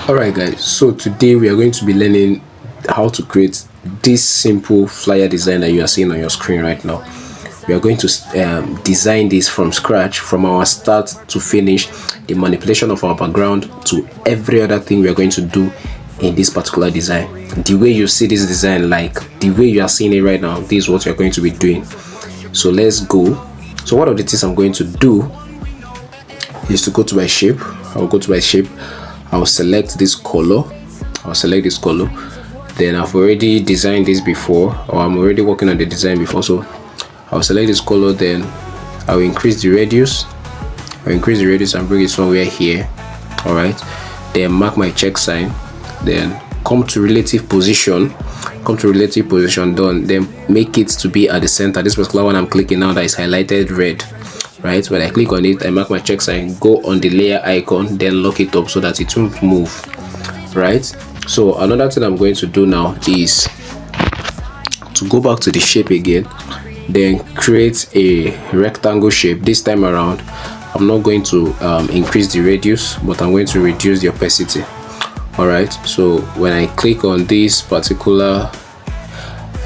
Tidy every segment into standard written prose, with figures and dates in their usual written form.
Alright guys, so today we are going to be learning how to create this simple flyer design that you are seeing on your screen right now. We are going to design this from scratch, from our start to finish, the manipulation of our background to every other thing we are going to do in this particular design. The way you see this design, like the way you are seeing it right now, this is what we are going to be doing. So let's go. So one of the things I'm going to do is to go to my shape. I'll go to my shape. I'll select this color. Then I've already designed this before, or I'm already working on the design before. So I'll select this color. Then I'll increase the radius. And bring it somewhere here. All right. Then mark my check sign. Then come to relative position. Done. Then make it to be at the center. This particular one I'm clicking now that is highlighted red. Right, when I click on it, I mark my check sign, go on the layer icon, then lock it up so that it won't move. Right, so another thing I'm going to do now is to go back to the shape again, then create a rectangle shape. This time around I'm not going to increase the radius, but I'm going to reduce the opacity. All right, so when I click on this particular,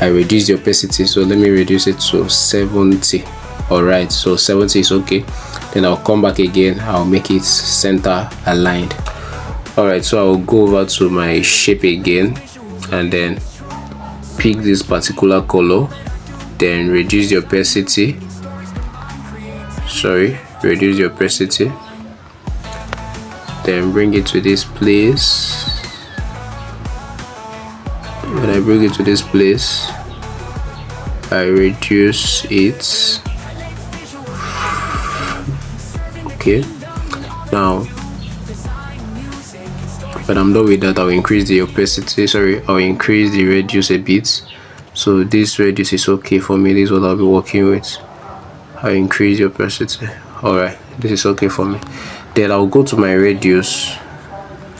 I reduce the opacity, so let me reduce it to 70. All right, so 70 is okay. Then I'll come back again, I'll make it center aligned. All right, so I'll go over to my shape again and then pick this particular color, then reduce the opacity. Then bring it to this place. When I bring it to this place, I reduce it. Okay, now when I'm done with that, I'll increase the opacity. I'll increase the radius a bit. So this radius is okay for me. This is what I'll be working with. I'll increase the opacity. Alright, this is okay for me. Then I'll go to my radius.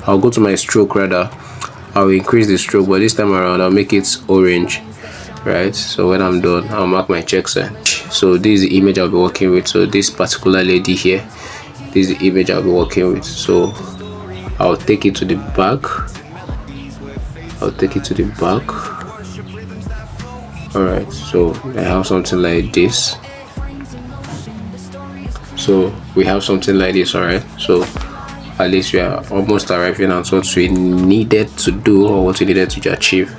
I'll go to my stroke rather. I'll increase the stroke, but this time around I'll make it orange. Right, so when I'm done, I'll mark my check sign. So this is the image I'll be working with. So this particular lady here, this is the image I'll be working with. So I'll take it to the back. All right, so I have something like this. So we have something like this. All right, so at least we are almost arriving at what we needed to do, or what we needed to achieve.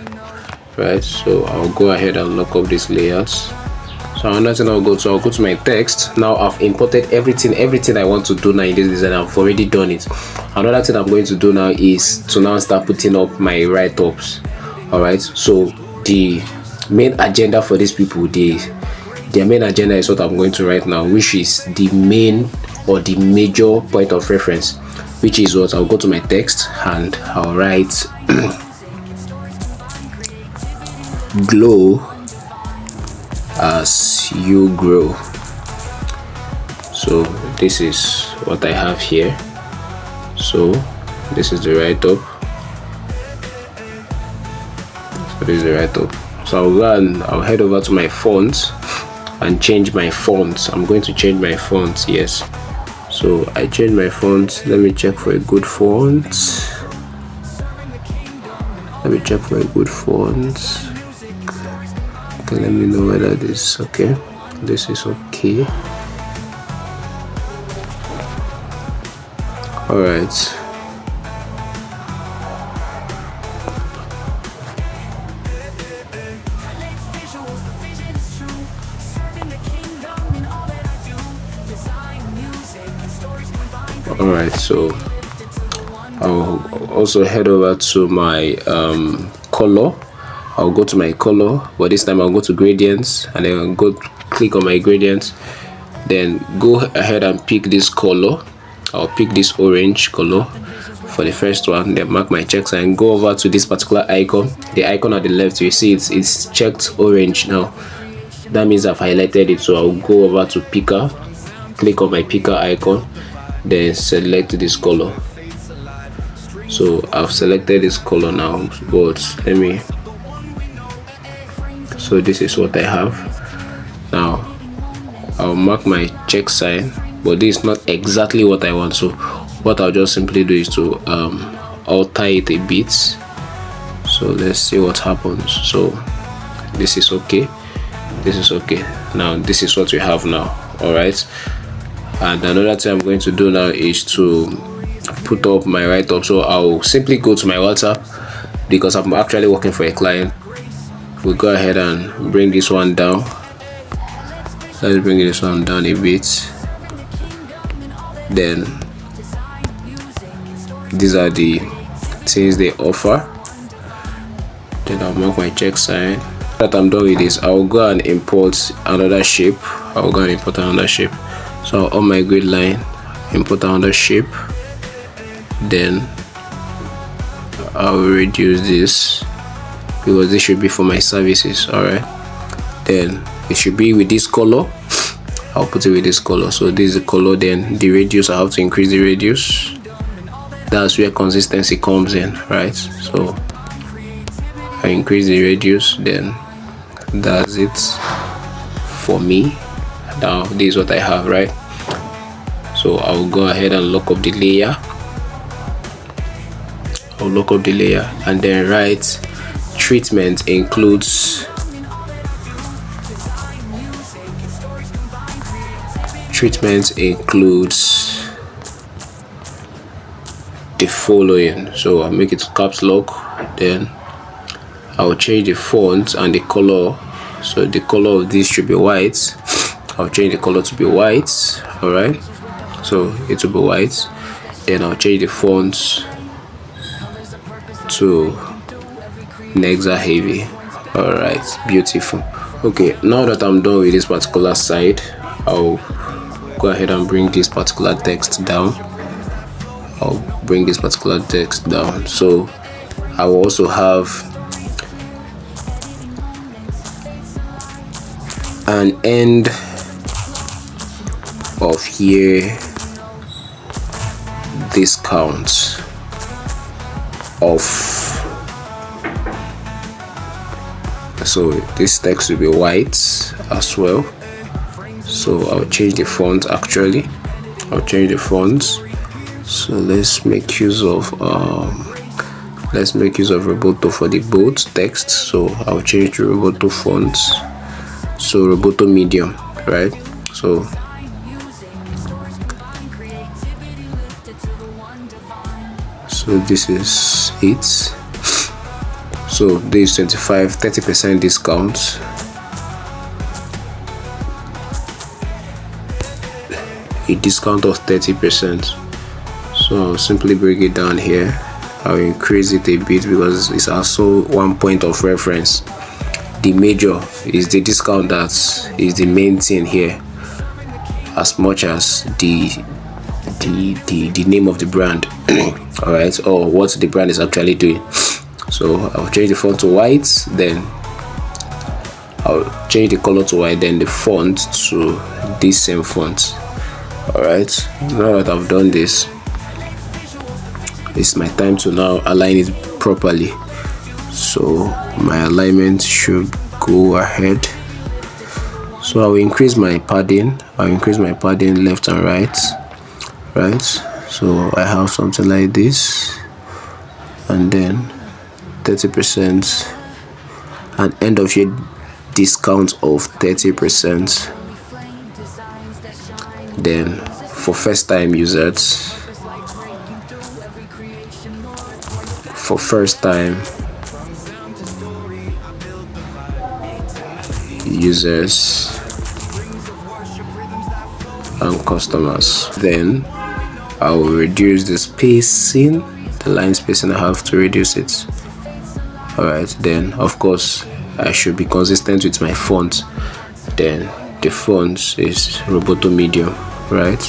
Right, so I'll go ahead and lock up these layers. So another thing I'll go to my text. Now I've imported everything I want to do now in this design. I've already done it. Another thing I'm going to do now is to now start putting up my write-ups. All right, so the main agenda for these people, their main agenda is what I'm going to write now, which is the main or the major point of reference, which is what I'll go to my text and I'll write glow as you grow. So this is what I have here. So this is the write-up. So I'll head over to my fonts and change my fonts. I'm going to change my fonts. Yes, so I change my fonts. Let me check for a good font. Okay, let me know whether this is okay. This is okay. All right. Alright, so I'll also head over to my color. I'll go to my color, but this time I'll go to gradients and then click on my gradients, then go ahead and pick this color. I'll pick this orange color for the first one, then mark my checks and go over to this particular icon. The icon at the left, you see it's checked orange now. That means I've highlighted it. So I'll go over to picker, click on my picker icon, then select this color. So I've selected this color now, but so this is what I have now. I'll mark my check sign, but this is not exactly what I want. So what I'll just simply do is to alter it a bit. So let's see what happens. So this is okay, this is okay. Now this is what we have now. All right, and another thing I'm going to do now is to put up my write-up. So I'll simply go to my WhatsApp because I'm actually working for a client. We'll go ahead and bring this one down. Let's bring this one down a bit. Then these are the things they offer. Then I'll mark my check sign. That I'm done with this, I'll go and import another shape. So on my grid line, import another shape. Then I'll reduce this because this should be for my services. All right, then it should be with this color. I'll put it with this color. So this is the color. Then the radius, I have to increase the radius. That's where consistency comes in, right? So I increase the radius, then that's it for me. Now this is what I have, right? So I'll go ahead and lock up the layer. I'll lock up the layer and then write treatment includes the following. So I'll make it caps lock. Then I'll change the font and the color. So the color of this should be white. I'll change the color to be white. All right, so it will be white. Then I'll change the font to Nexa heavy. All right, beautiful. Okay, now that I'm done with this particular side, I'll go ahead and bring this particular text down. So I will also have an end of year discount of, so this text will be white as well. So I'll change the font. So let's make use of Roboto for the bold text. So I'll change to Roboto fonts. So Roboto medium, right? So this is it. So this 30% discount. A discount of 30%. So I'll simply bring it down here. I'll increase it a bit because it's also one point of reference. The major is the discount that is the main thing here, as much as the name of the brand. All right, or what the brand is actually doing. So I'll change the font to white, then I'll change the color to white, then the font to this same font. All right, now that I've done this, it's my time to now align it properly. So my alignment should go ahead. So I'll increase my padding. Left and right. So I have something like this, and then 30%, an end of year discount of 30%. Then for first time users, and customers. Then I will reduce the spacing, the line spacing. I have to reduce it. All right, then of course I should be consistent with my font. Then the font is Roboto medium, right?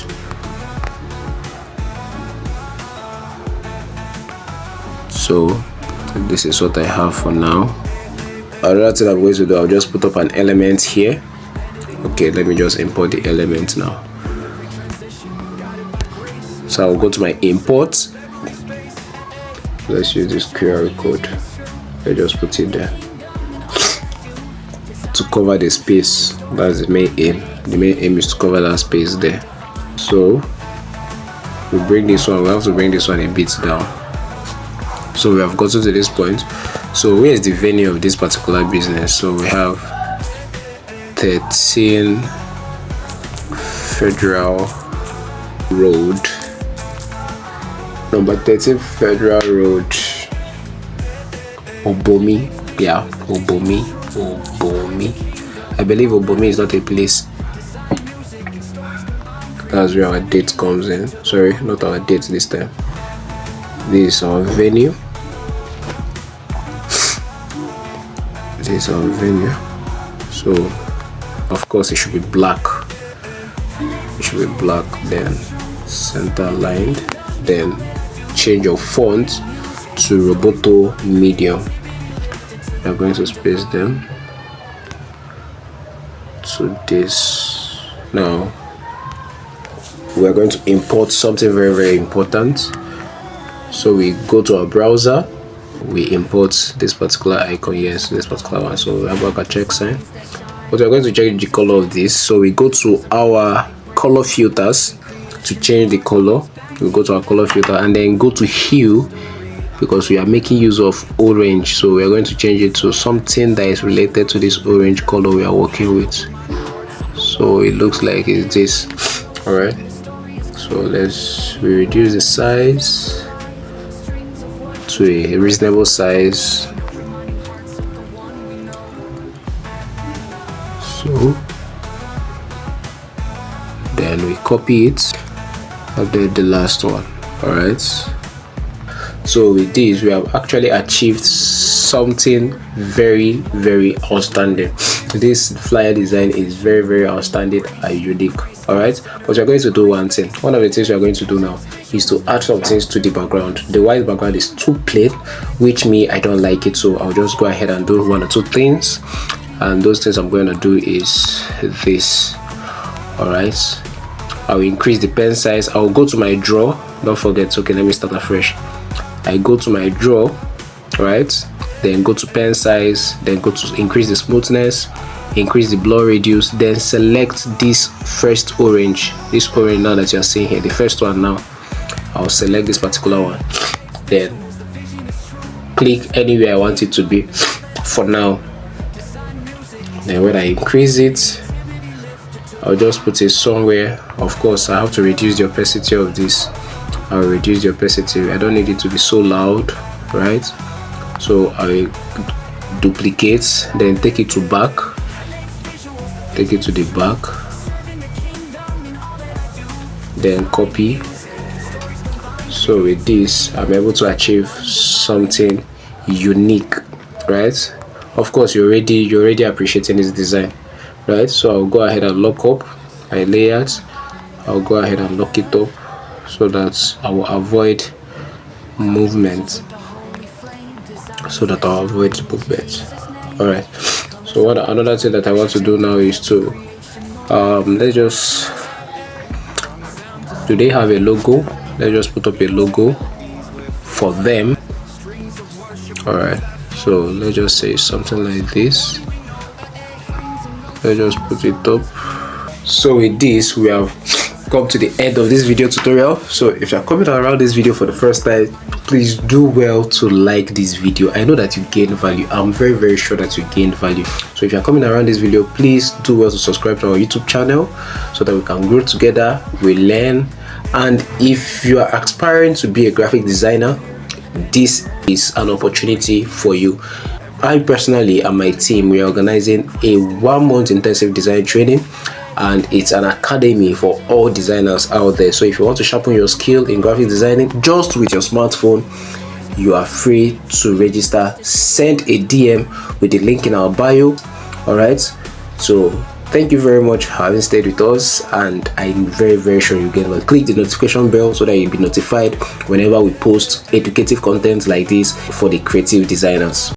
So this is what I have for now. Another thing I'm going to do, I'll just put up an element here. Okay, let me just import the element now. So I'll go to my import. Let's use this QR code. I just put it there to cover the space. That's the main aim. The main aim is to cover that space there. So we bring this one. We have to bring this one a bit down. So we have gotten to this point. So where is the venue of this particular business? So we have 13 Federal Road, number 13 Federal Road, Obomi. Yeah, Obomi. I believe Obomi is not a place. That's where our date comes in. Sorry, not our date this time. This is our venue. This is our venue. So of course it should be black. It should be black, then center lined, then change your font to Roboto medium. We are going to space them to this. Now we are going to import something very, very important. So we go to our browser, we import this particular icon. Yes, this particular one. So we have like a check sign, but we're going to change the color of this. So we go to our color filters to change the color. We go to our color filter and then go to hue, because we are making use of orange. So we are going to change it to something that is related to this orange color we are working with. So it looks like it's this. All right, so we reduce the size to a reasonable size. So then we copy it and then the last one. All right, so with this we have actually achieved something very, very outstanding. This flyer design is very, very outstanding and unique. All right, but we're going to do one thing. One of the things we're going to do now is to add some things to the background. The white background is too plain, which I don't like it, so I'll just go ahead and do one or two things, and those things I'm going to do is this. All right, I'll increase the pen size. I'll go to my draw. Don't forget. Okay, let me start afresh. I go to my draw, right, then go to pen size, then go to increase the smoothness, increase the blur radius, then select this first orange, now that you're seeing here, the first one. Now I'll select this particular one, then click anywhere I want it to be for now. Then when I increase it, I'll just put it somewhere. Of course I have to reduce the opacity of this. I'll reduce the opacity. I don't need it to be so loud, right? So I duplicate, then take it to back, take it to the back, then copy. So with this I'm able to achieve something unique, right? Of course you're already appreciating this design, right? So I'll go ahead and lock up my layers. I'll go ahead and lock it up so that I will avoid movement, all right. So another thing that I want to do now is to let's just, do they have a logo? Let's just put up a logo for them. All right, so let's just say something like this. Let's just put it up. So with this we have come to the end of this video tutorial. So if you're coming around this video for the first time, please do well to like this video. I know that you gain value. I'm very, very sure that you gained value. So if you're coming around this video, please do well to subscribe to our YouTube channel so that we can grow together, we learn. And if you are aspiring to be a graphic designer, this is an opportunity for you. I personally and my team, we are organizing a 1 month intensive design training, and it's an academy for all designers out there. So if you want to sharpen your skill in graphic designing just with your smartphone, you are free to register. Send a DM with the link in our bio. All right, so thank you very much for having stayed with us, and I'm very, very sure you get well. Click the notification bell so that you'll be notified whenever we post educative content like this for the creative designers.